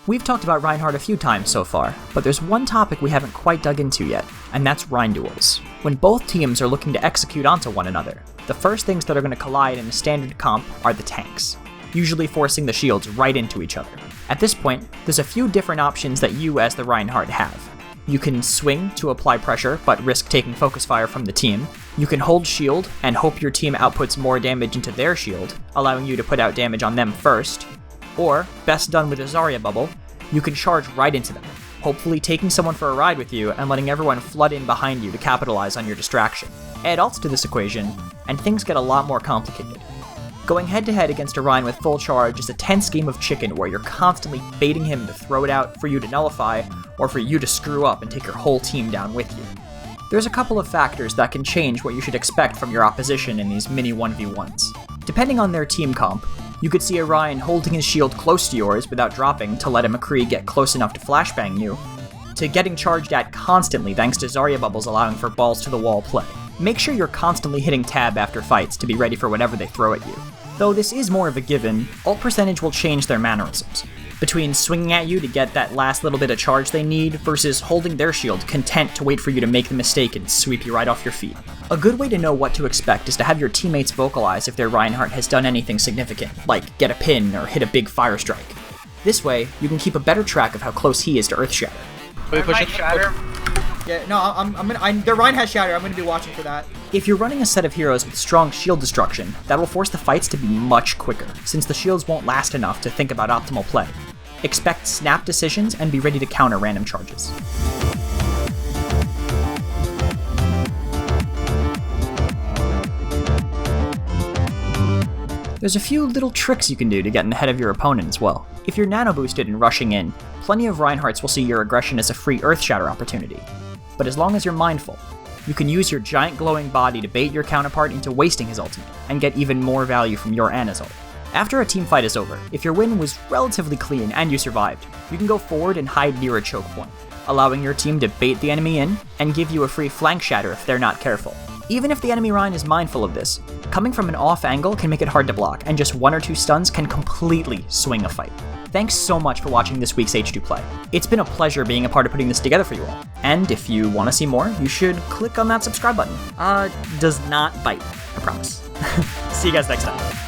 We've talked about Reinhardt a few times so far, but there's one topic we haven't quite dug into yet, and that's Rein duels. When both teams are looking to execute onto one another, the first things that are going to collide in a standard comp are the tanks, usually forcing the shields right into each other. At this point, there's a few different options that you as the Reinhardt have. You can swing to apply pressure, but risk taking focus fire from the team. You can hold shield and hope your team outputs more damage into their shield, allowing you to put out damage on them first. Or, best done with a Zarya bubble, you can charge right into them, hopefully taking someone for a ride with you and letting everyone flood in behind you to capitalize on your distraction. Add ults to this equation, and things get a lot more complicated. Going head-to-head against a Rein with full charge is a tense game of chicken where you're constantly baiting him to throw it out for you to nullify, or for you to screw up and take your whole team down with you. There's a couple of factors that can change what you should expect from your opposition in these mini 1v1s. Depending on their team comp, you could see a Rein holding his shield close to yours without dropping to let a McCree get close enough to flashbang you, to getting charged at constantly thanks to Zarya bubbles allowing for balls to the wall play. Make sure you're constantly hitting tab after fights to be ready for whatever they throw at you. Though this is more of a given, ult percentage will change their mannerisms. Between swinging at you to get that last little bit of charge they need, versus holding their shield content to wait for you to make the mistake and sweep you right off your feet. A good way to know what to expect is to have your teammates vocalize if their Reinhardt has done anything significant, like get a pin or hit a big fire strike. This way, you can keep a better track of how close he is to Earthshatter. Wait, push it. Shatter. Yeah, no, their Rein has Shatter. I'm gonna be watching for that. If you're running a set of heroes with strong shield destruction, that will force the fights to be much quicker, since the shields won't last enough to think about optimal play. Expect snap decisions and be ready to counter random charges. There's a few little tricks you can do to get in ahead of your opponent as well. If you're nano boosted and rushing in, plenty of Reinhardts will see your aggression as a free Earthshatter opportunity. But as long as you're mindful, you can use your giant glowing body to bait your counterpart into wasting his ultimate, and get even more value from your Ana's ult. After a team fight is over, if your win was relatively clean and you survived, you can go forward and hide near a choke point, allowing your team to bait the enemy in and give you a free flank shatter if they're not careful. Even if the enemy Rein is mindful of this, coming from an off angle can make it hard to block, and just 1 or 2 stuns can completely swing a fight. Thanks so much for watching this week's H2Play. It's been a pleasure being a part of putting this together for you all. And if you want to see more, you should click on that subscribe button. Does not bite, I promise. See you guys next time.